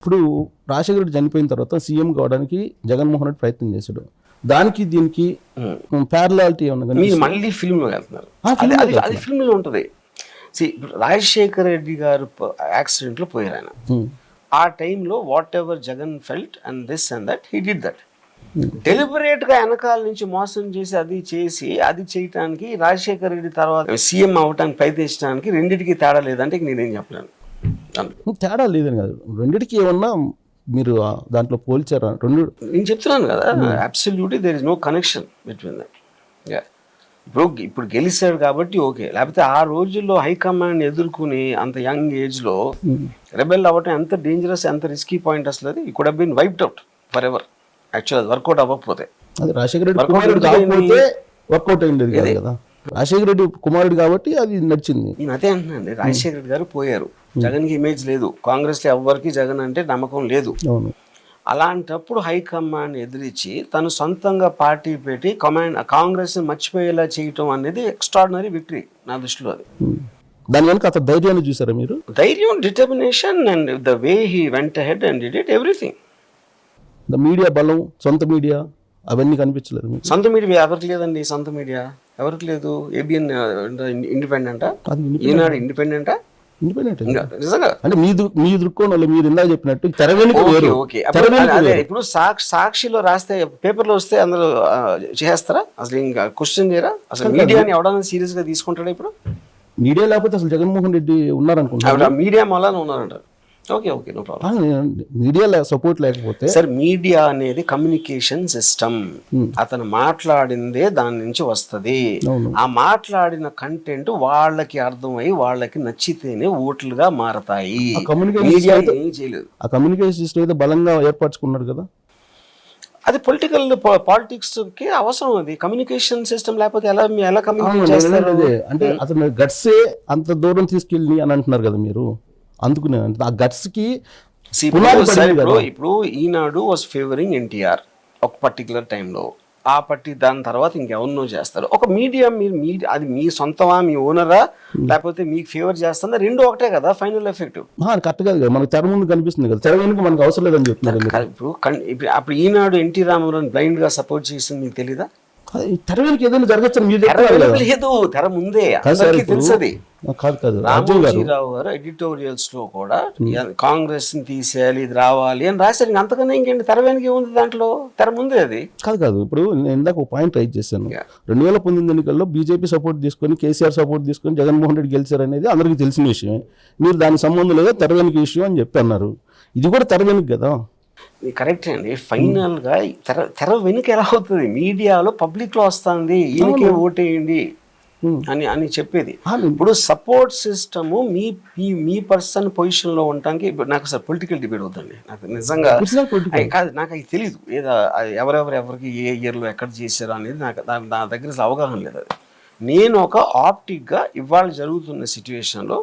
ఇప్పుడు రాజశేఖర రెడ్డి చనిపోయిన తర్వాత సీఎం కావడానికి జగన్మోహన్ రెడ్డి ప్రయత్నం చేశాడు. దానికి దీనికి ప్యారలాలిటీ ఏమన్నా మీరు మళ్ళీ ఫిల్మ్లో వెళ్తున్నారు. అది ఫిల్మ్లో ఉంటుంది. రాజశేఖర రెడ్డి గారు యాక్సిడెంట్లో పోయారు ఆయన. ఆ టైంలో whatever Jagan felt and this and that he did that. డెలిబరేట్గా వెనకాల నుంచి మోసం చేసి అది చేయటానికి రాజశేఖర రెడ్డి తర్వాత సీఎం అవ్వటానికి ప్రయత్నించడానికి రెండింటికి తేడా లేదంటే నేనేం చెప్పలేను. తేడా లేదని కాదు, రెండిటికి ఏమన్నా మీరు దాంట్లో పోల్చారా? నేను చెప్తున్నాను కదా, absolutely there is no connection between that. ఇప్పుడు గెలిచాడు కాబట్టి ఓకే, లేకపోతే ఆ రోజుల్లో హైకమాండ్ ఎదుర్కొని అంత యంగ్ ఏజ్లో రెబెల్ అవ్వటం ఎంత డేంజరస్, ఎంత రిస్కీ పాయింట్ అసలు. అది could have been wiped out for ever. Actual అది వర్కౌట్ అవ్వకపోతే అది రాజశేఖర రెడ్డి కుమారుడు కాకపోతే వర్కౌట్ అయింది కదా. రాజశేఖర రెడ్డి కుమారుడు కాబట్టి అది నడిచింది. నేను అదే అంటున్నాను, రాజశేఖర రెడ్డి గారు పోయారు, జగన్కి ఇమేజ్ లేదు, కాంగ్రెస్లో ఎవ్వరికి జగన్ అంటే నమ్మకం లేదు. అలాంటప్పుడు హైకమాండ్ ఎదిరించి తను సొంతంగా పార్టీ పెట్టి కాంగ్రెస్ మర్చిపోయేలా చేయటం అనేది ఎక్స్ట్రాడినరీ విక్టరీ నా దృష్టిలో. అది దాని వెనక అతను ధైర్యాన్ని చూసారా మీరు? ధైర్యం, determination and the way he went ahead and did it everything. Media బలం, సొంత మీడియా అవన్నీ కనిపించలేదు మీకు? సొంత మీడియా ఎవరికి లేదండి, సొంత మీడియా ఎవరికి లేదు. ఏబిఎన్ ఇండిపెండెంటా, ఈనాడు ఇండిపెండెంటా? నిజంగా అంటే మీ దృక్కోణంలో మీరు ఇందాక చెప్పినట్టు తెర వెనుక వేరు. అదే ఇప్పుడు సాక్షిలో రాస్తే, పేపర్లో వస్తే అందరూ చేస్తారా? అసలు ఇంకా క్వశ్చన్ చేయరా? అసలు మీడియాని ఎవడన్నా సీరియస్ గా తీసుకుంటాడా? ఇప్పుడు మీడియా లేకపోతే అసలు జగన్మోహన్ రెడ్డి ఉన్నారనుకుంటా. మీడియా మళ్ళా ఉన్నారంటారు. Okay okay, no problem. Media support లేకపోతే సార్, మీడియా అనేది కమ్యూనికేషన్ సిస్టమ్. అతను మాట్లాడిందే దాని నుంచి వస్తుంది. ఆ మాట్లాడిన కంటెంట్ వాళ్ళకి అర్థమై వాళ్ళకి నచ్చితేనే ఓట్లుగా మారతాయి. మీడియా ఏం చేయలేదు. ఆ కమ్యూనికేషన్ సిస్టమ్ అయితే బలంగా ఏర్పరచుకున్నాడు కదా. అది పాలిటిక్స్ కి అవసరం. అది కమ్యూనికేషన్ సిస్టమ్ లేకపోతే ఎలా కమ్యూనికేట్ చేస్తారు? అంటే అతను గట్సే అంత దూరం తీసుకెళ్ళి అని అంటున్నారు కదా మీరు. అందుకునే ఆ గట్స్ కి ఇప్పుడు ఈనాడు వాజ్ ఫేవరింగ్ ఎన్టీఆర్ ఒక పర్టికులర్ టైంలో. దాని తర్వాత ఇంకెవరినో చేస్తారు. ఒక మీడియా అది మీ సొంతమా, మీ ఓనరా, లేకపోతే మీకు ఫేవర్ చేస్తుందా? రెండు ఒకటే కదా ఫైనల్ ఎఫెక్టివ్. కరెక్ట్ కాదు కదా, మనకు తెర ముందు కనిపిస్తుంది కదా, తెర వెనుక మనకు అవసరం లేదని చెప్తున్నారు. ఇప్పుడు అప్పుడు ఈనాడు ఎన్టీ రామారావు బ్లైండ్ గా సపోర్ట్ చేసింది మీకు తెలీదా? తెర వెనుక ఏదైనా జరగచ్చు లేదు, తెర ముందే అందరికీ తెలుసది. రామోజీరావు గారు ఎడిటోరియల్స్ లో కూడా కాంగ్రెస్ ని తీసేయాలి, ఇది రావాలి అని రాశారు. అంతకన్నా ఇంకేంటి, తెర వెనుక ఏముంది దాంట్లో? తెర ముందే అది. కాదు ఇప్పుడు నేను ఇందాక ఒక పాయింట్ రైజ్ చేశాను. 2019 ఎన్నికల్లో బీజేపీ సపోర్ట్ తీసుకొని, కేసీఆర్ సపోర్ట్ తీసుకొని జగన్మోహన్ రెడ్డి గెలిచారు అనేది అందరికీ తెలిసిన విషయమే. మీరు దానికి సంబంధం లేదా, తెర వెనుక విషయం అని చెప్పి అన్నారు. ఇది కూడా తెర వెనుక కదా. కరెక్ట్ అండి. ఫైనల్ గా తెర వెనుక ఎలా అవుతుంది? మీడియాలో పబ్లిక్ లో వస్తుంది, ఈయనకే ఓటేయండి అని చెప్పేది. ఇప్పుడు సపోర్ట్ సిస్టమ్ మీ పర్సన్ పొజిషన్ లో ఉండటానికి నాకు అసలు పొలిటికల్ డిబేట్ అవుతుంది. నాకు నిజంగా కాదు, నాకు అది తెలీదు. ఏదో ఎవరికి ఏ ఇయర్లో ఎక్కడ చేశారు అనేది నా దగ్గర అవగాహన లేదు. అది నేను ఒక ఆప్టిక్ గా ఇవాళ జరుగుతున్న సిచ్యువేషన్లో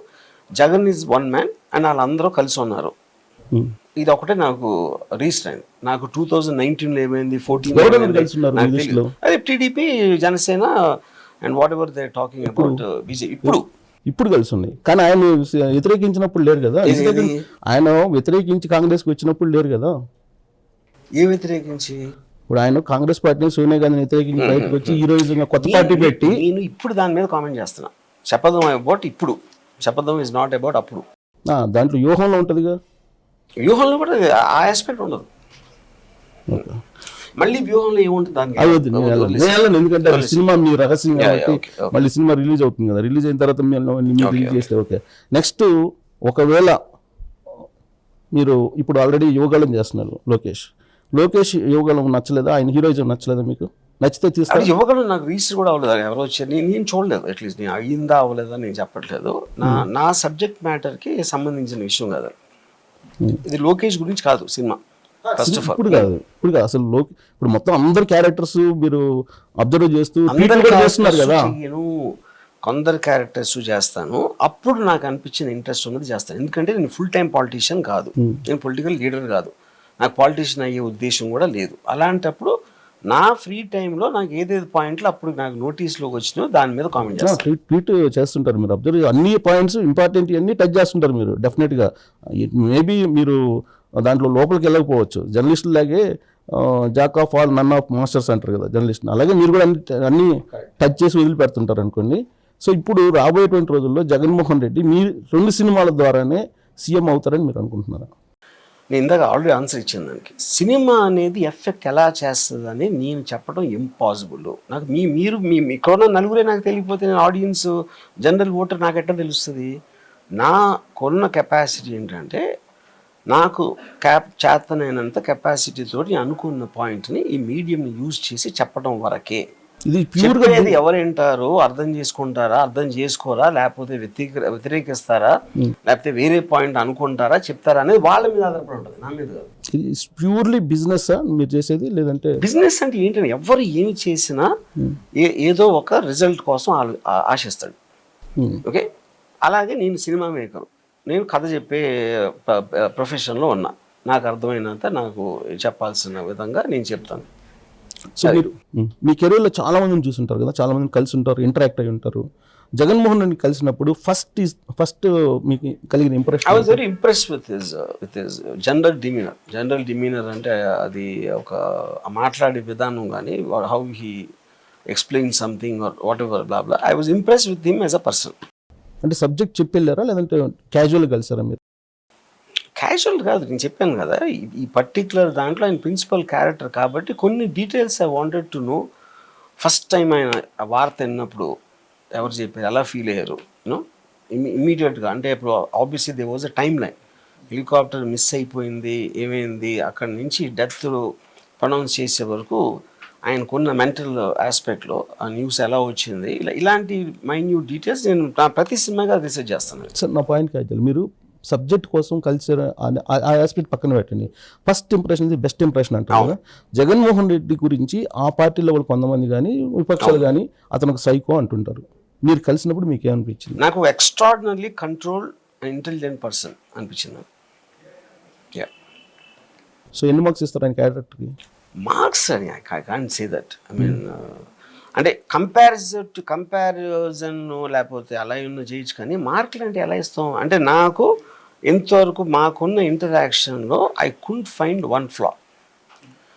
Jagan is one man and వాళ్ళందరూ కలిసి ఉన్నారు. ఇది ఒకటే నాకు రీసెంట్ అయింది. నాకు 2019లో ఏమైంది, 14 అదే TDP, Janasena and what ever they talking about BJP ఇప్పుడు కలిసి ఉన్నాయి. కానీ ఆయన వ్యతిరేకించినప్పుడు లేరు కదా. ఆయన వ్యతిరేకించి కాంగ్రెస్ కి వచ్చినప్పుడు లేరు కదా. ఏ వ్యతిరేకించి? ఇప్పుడు ఆయన కాంగ్రెస్ పార్టీని, సోనియా గాంధీని వ్యతిరేకించి బయటకు వచ్చి ఈ రోజు కొత్త పార్టీ పెట్టి. నేను ఇప్పుడు దాని మీద కామెంట్ చేస్తున్నా. చెప్పదం అబౌట్ ఇప్పుడు, చెప్పదం ఇస్ నాట్ అబౌట్ అప్పుడు. దాంట్లో వ్యూహంలో ఉంటుందిగా. వ్యూహంలో కూడా ఆ ఆస్పెక్ట్ ఉండదు. మళ్ళీ వ్యూహంలో ఏముంటుంది దానికి? ఎందుకంటే సినిమా మీ రహస్యం కాబట్టి మళ్ళీ సినిమా రిలీజ్ అవుతుంది కదా. రిలీజ్ అయిన తర్వాత రిలీజ్ చేస్తే ఓకే. నెక్స్ట్ ఒకవేళ మీరు ఇప్పుడు ఆల్రెడీ యువగళం చేస్తున్నారు, లోకేష్ యువగళం నచ్చలేదా? ఆయన హీరోయిజం నచ్చలేదా మీకు? నచ్చితే తీస్తారు. యువగళం నాకు రీసెంట్ కూడా అవ్వలేదు. ఎవరో వచ్చారు, నేను చూడలేదు. అట్లీస్ట్ నేను అయ్యిందా అవ్వలేదా నేను చెప్పట్లేదు. నా సబ్జెక్ట్ మ్యాటర్కి సంబంధించిన విషయం కాదు. ఇది లోకేష్ గురించి కాదు సినిమా. ఫస్ట్ ఆఫ్ ఆల్ ఇప్పుడు కాదు అసలు ఇప్పుడు మొత్తం అందరు క్యారెక్టర్స్ మీరు అబ్జర్వ్ చేస్తూ చేస్తున్నారు కదా. నేను కొందరు క్యారెక్టర్స్ చేస్తాను, అప్పుడు నాకు అనిపించిన ఇంట్రెస్ట్ ఉన్నది చేస్తాను. ఎందుకంటే నేను ఫుల్ టైం పాలిటీషియన్ కాదు, నేను పొలిటికల్ లీడర్ కాదు, నాకు పాలిటీషియన్ అయ్యే ఉద్దేశం కూడా లేదు. అలాంటప్పుడు నా ఫ్రీ టైంలో నాకు ఏదేది పాయింట్లు అప్పుడు నాకు నోటీస్లోకి వచ్చినాయో దాని మీద కామెంట్ చేస్తాను. ట్వీట్ చేస్తుంటారు మీరు, అబ్జర్వ్ అన్ని పాయింట్స్ ఇంపార్టెంట్ అన్ని టచ్ చేస్తుంటారు మీరు. డెఫినెట్గా మేబీ మీరు దాంట్లో లోపలికి వెళ్ళకపోవచ్చు. జర్నలిస్టులు లాగే jack of all none of masters అంటారు కదా జర్నలిస్ట్. అలాగే మీరు కూడా అన్ని టచ్ చేసి వదిలిపెడుతుంటారు అనుకోండి. సో ఇప్పుడు రాబోయేటువంటి రోజుల్లో జగన్మోహన్ రెడ్డి మీ 2 సినిమాల ద్వారానే సీఎం అవుతారని మీరు అనుకుంటున్నారా? నేను ఇందాక ఆల్రెడీ ఆన్సర్ ఇచ్చిన దానికి. సినిమా అనేది ఎఫెక్ట్ ఎలా చేస్తుందని నేను చెప్పడం ఇంపాసిబుల్. నాకు మీరు ఇక్కడున్న నలుగురే నాకు తెలియకపోతే నేను ఆడియన్స్ జనరల్ ఓటర్ నాకు ఎట్లా తెలుస్తుంది? నాకున్న కెపాసిటీ ఏంటంటే నాకు చేతనైనంత కెపాసిటీ తోటి అనుకున్న పాయింట్ని ఈ మీడియంని యూజ్ చేసి చెప్పడం వరకే. ఇది ప్యూర్గా చెప్పేది ఎవరు వింటారు, అర్థం చేసుకుంటారా, అర్థం చేసుకోరా, లేకపోతే వ్యతిరేకిస్తారా, లేకపోతే వేరే పాయింట్ అనుకుంటారా, చెప్తారా అనేది వాళ్ళ మీద ఆధారపడి ఉంటుంది, నా మీద కాదు. ఇది ప్యూర్లీ బిజినెస్ మీరు చేసేది, లేదంటే బిజినెస్ అంటే ఏంటంటే ఎవరు ఏమి చేసినా ఏదో ఒక రిజల్ట్ కోసం ఆశిస్తాడు. ఓకే, అలాగే నేను సినిమా మేకర్, నేను కథ చెప్పే ప్రొఫెషన్లో ఉన్నా. నాకు అర్థమైనంత నాకు చెప్పాల్సిన విధంగా నేను చెప్తాను. సో మీరు మీ కెరీర్లో చాలా మందిని చూసుంటారు కదా, చాలా మందిని కలిసి ఉంటారు, ఇంటరాక్ట్ అయి ఉంటారు. జగన్మోహన్ రెడ్డి కలిసినప్పుడు ఫస్ట్ మీకు కలిగిన impression? I was very impressed with his general demeanour అంటే అది ఒక మాట్లాడే విధానం కానీ, how he explain something or what ever blah blah. I was impressed with him as a person. అంటే సబ్జెక్ట్ చెప్పి వెళ్ళారా, లేదంటే క్యాజువల్గా కలిసారా మీరు? క్యాజువల్ కాదు, నేను చెప్పాను కదా, ఈ పర్టికులర్ దాంట్లో ఆయన ప్రిన్సిపల్ క్యారెక్టర్ కాబట్టి కొన్ని details I wanted to know. First time ఆయన ఆ వార్త విన్నప్పుడు ఎవరు చెప్పారు, ఎలా ఫీల్ అయ్యారు, యూనో ఇమ్మీడియట్గా. అంటే ఇప్పుడు obviously they was a time line. Helicopter miss అయిపోయింది, ఏమైంది, అక్కడి నుంచి డెత్ ప్రొనౌన్స్ చేసే వరకు ఆయనకున్న మెంటల్ ఆస్పెక్ట్లో ఆ న్యూస్ ఎలా వచ్చింది, ఇలాంటి మైన్యూట్ డీటెయిల్స్ నేను ప్రతి సినిమాగా రీసెర్చ్ చేస్తాను. సార్ నా పాయింట్ కాదు, మీరు సబ్జెక్ట్ కోసం కల్చర్ ఆ ఆస్పెక్ట్ పక్కన పెట్టండి. ఫస్ట్ ఇంప్రెషన్ ఇది బెస్ట్ ఇంప్రెషన్ అంటారు కదా. జగన్మోహన్ రెడ్డి గురించి ఆ పార్టీలో వాళ్ళు కొంతమంది కానీ విపక్షాలు కానీ అతనికి సైకో అంటుంటారు. మీరు కలిసినప్పుడు మీకు ఏమనిపించింది? నాకు extraordinary control and intelligent person అనిపించింది. సో ఎన్ని మార్క్స్ ఇస్తారు ఆయన క్యారెక్టర్కి? మార్క్స్ అని I can't say that. I mean అంటే కంపారిజన్ లేకపోతే అలా ఉన్న చేయొచ్చు, కానీ మార్కులు అంటే ఎలా ఇస్తాం అంటే నాకు ఇంతవరకు మాకున్న ఇంటరాక్షన్లో I could find one flaw.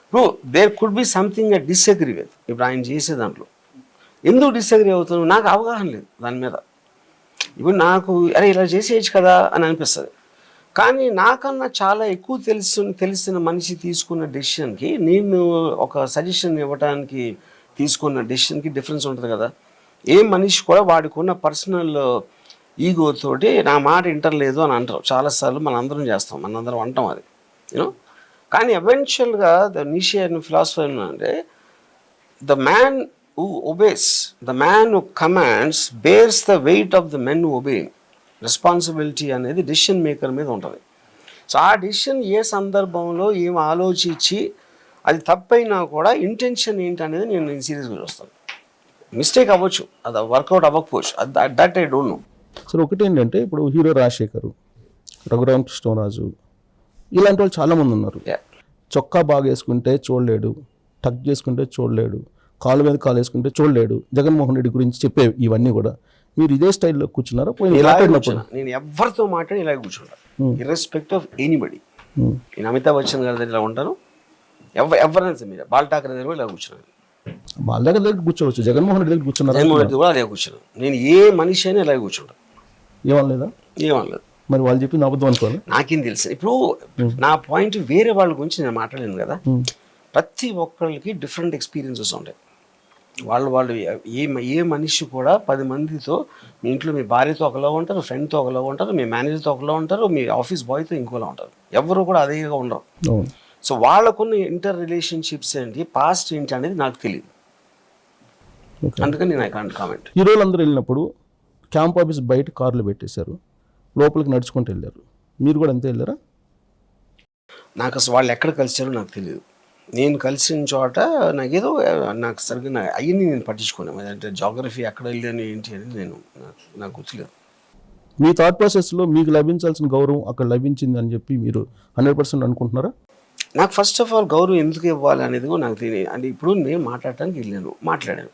ఇప్పుడు there could be something I disagree with. ఇప్పుడు ఆయన చేసే దాంట్లో ఎందుకు డిసగ్రీ అవుతాను, నాకు అవగాహన లేదు దాని మీద. ఇప్పుడు నాకు అరే ఇలా చేసేయచ్చు కదా అని అనిపిస్తుంది, కానీ నాకన్నా చాలా ఎక్కువ తెలిసిన మనిషి తీసుకున్న డెసిషన్కి నేను ఒక సజెషన్ ఇవ్వడానికి తీసుకున్న డెసిషన్కి డిఫరెన్స్ ఉంటుంది కదా. ఏ మనిషి కూడా వాడికి ఉన్న పర్సనల్ ఈగోతోటి నా మాట వింటలేదు అని అంటారు చాలాసార్లు. మనందరం చేస్తాం, మనందరం అంటాం అది, యూనో. కానీ ఎవెన్చువల్గా ద నీషియన్ ఫిలాసఫర్ అంటే the man who obese, the man who commands bears the weight of the men who obey. Responsibility అనేది డెసిషన్ మేకర్ మీద ఉంటుంది. సో ఆ డెసిషన్ ఏ సందర్భంలో ఏం ఆలోచించి అది తప్పైనా కూడా ఇంటెన్షన్ ఏంటి అనేది నేను సీరియస్గా చూస్తాను. మిస్టేక్ అవ్వచ్చు, అది వర్కౌట్ అవ్వకపోవచ్చు, దట్ ఐ డోంట్ నో. సరే, ఒకటి ఏంటంటే ఇప్పుడు హీరో రాజశేఖర్, రఘురామ కృష్ణరాజు ఇలాంటి వాళ్ళు చాలామంది ఉన్నారు. చొక్కా బాగా వేసుకుంటే చూడలేడు, టక్ చేసుకుంటే చూడలేడు, కాలు మీద కాలు వేసుకుంటే చూడలేడు. జగన్మోహన్ రెడ్డి గురించి చెప్పే ఇవన్నీ కూడా మీరు ఇదే స్టైల్లో కూర్చున్నారా? నేను ఎవరితో మాట్లాడి ఇలాగే కూర్చుంటాను, ఇర్రెస్పెక్ట్ ఆఫ్ ఎనీబడి. నేను అమితాబ్ బచ్చన్ గారి దగ్గర ఇలా ఉంటాను, ఎవరైనా సరే. మీరు బాల్ ఠాకరే దగ్గర ఇలా కూర్చున్నాను, వాళ్ళ దగ్గర కూర్చోవచ్చు. జగన్మోహన్ రెడ్డి దగ్గర కూర్చున్నారు, జగన్మోహన్ రెడ్డి కూడా అదే కూర్చున్నాను. నేను ఏ మనిషి అయినా ఇలాగే కూర్చుంటాను. ఏమనలేదా? ఏమనలేదు. మరి వాళ్ళు చెప్పి అబద్ధం అనుకోవాలి, నాకేం తెలుసు. ఇప్పుడు నా పాయింట్ వేరే వాళ్ళ గురించి నేను మాట్లాడలేను కదా. ప్రతి ఒక్కరికి డిఫరెంట్ ఎక్స్పీరియన్సెస్ ఉంటాయి. వాళ్ళు ఏ మనిషి కూడా 10 మందితో, మీ ఇంట్లో మీ భార్యతో ఒకలా ఉంటారు, ఫ్రెండ్తో ఒకలా ఉంటారు, మీ మేనేజర్తో ఒకలా ఉంటారు, మీ ఆఫీస్ బాయ్తో ఇంకోలా ఉంటారు. ఎవరు కూడా అదేగా ఉండరు. సో వాళ్ళకున్న ఇంటర్ రిలేషన్షిప్స్ ఏంటి, పాస్ట్ ఏంటి అనేది నాకు తెలియదు, అందుకని నేను ఐ కాంట్ కామెంట్. హీరోలు అందరూ వెళ్ళినప్పుడు క్యాంప్ ఆఫీస్ బయట కార్లు పెట్టేశారు, లోపలికి నడుచుకుంటూ వెళ్ళారు. మీరు కూడా అంతే వెళ్ళారా? నాకు అసలు వాళ్ళు ఎక్కడ కలిసారో నాకు తెలియదు. నేను కలిసిన చోట నాకు సరిగ్గా అవన్నీ నేను పట్టించుకున్నాను. అంటే జాగ్రఫీ ఎక్కడ వెళ్ళాను ఏంటి అని నాకు గుర్తులేదు. మీ థాట్ ప్రాసెస్లో మీకు లభించాల్సిన గౌరవం అక్కడ లభించింది అని చెప్పి మీరు 100% అనుకుంటున్నారా? నాకు ఫస్ట్ ఆఫ్ ఆల్ గౌరవం ఎందుకు ఇవ్వాలి అనేది కూడా నాకు తెలియదు. అంటే ఇప్పుడు నేను మాట్లాడటానికి వెళ్ళాను, మాట్లాడాను.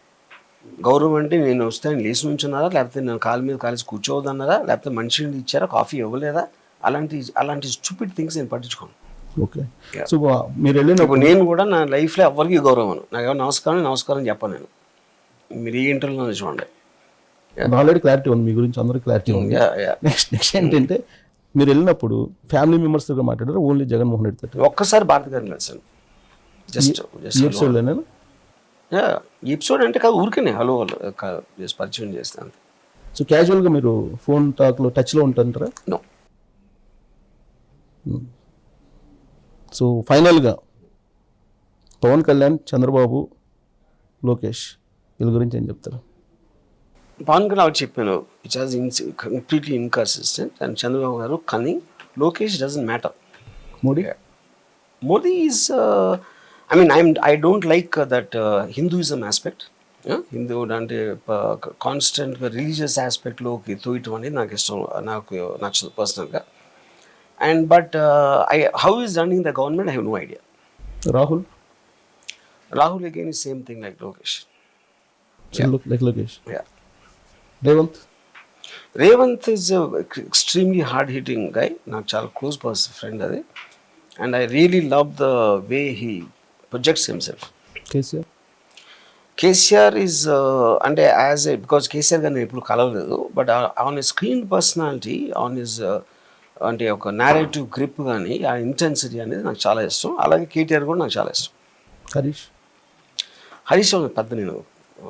గౌరవం అంటే నేను వస్తాను లేచి నుంచున్నారా, లేకపోతే నేను కాలు మీద కాలేసి కూర్చోవద్దన్నారా, లేకపోతే మనిషిని ఇచ్చారా, కాఫీ ఇవ్వలేదా, అలాంటి స్టూపిడ్ థింగ్స్ నేను పట్టించుకోను. ఓకే. సో మీరు వెళ్ళినప్పుడు ఇప్పుడు నేను కూడా నా లైఫ్లో ఎవరికి గౌరవం నాకు ఎవరు నమస్కారం చెప్పాను నేను. మీరు ఈ ఇంటర్వ్యూలో చూడండి. ఆల్రెడీ క్లారిటీ ఉంది మీ గురించి, అందరికీ క్లారిటీ ఉంది. నెక్స్ట్ ఏంటంటే మీరు వెళ్ళినప్పుడు ఫ్యామిలీ మెంబర్స్తో మాట్లాడారు, ఓన్లీ జగన్మోహన్ రెడ్డి తోటి? ఒక్కసారి భారతి గారిని కలిసాను. జస్ట్ ఎపిసోడ్లో నేను ఎపిసోడ్ అంటే కాదు, ఊరికే హలో జస్ట్ పరిచయం చేస్తాను. సో క్యాజువల్గా మీరు ఫోన్ టాక్లో టచ్లో ఉంటారంటారా? నో. సో ఫైనల్గా పవన్ కళ్యాణ్, చంద్రబాబు, లోకేష్ వీళ్ళ గురించి ఏం చెప్తారు? పవన్ కళ్యాణ్ ఒకటి చెప్పాను, which has completely inconsistent, and Chandrababu garu cunning. Lokesh doesn't matter. Modi is I don't like that Hinduism aspect. Hindu అంటే కాన్స్టెంట్గా రిలీజియస్ ఆస్పెక్ట్లోకి తోయటం అనేది నాకు ఇష్టం, నాకు నచ్చదు పర్సనల్గా. And but how is running the government, I have no idea. Rahul again is same thing like Lokesh. Like Lokesh. Yeah. Revanth is a extremely hard hitting guy. నాకు చాలా క్లోజ్ ఫ్రెండ్ అది. And I really love the way he projects himself. KCR is అంటే as a, because KCR గారిని ఎప్పుడు కలవలేదు, but on screen personality, on his అంటే ఒక narrative grip కానీ ఆ ఇంటెన్సిటీ అనేది నాకు చాలా ఇష్టం. అలాగే కేటీఆర్ కూడా నాకు చాలా ఇష్టం. హరీష్ హరీష్ పెద్ద నేను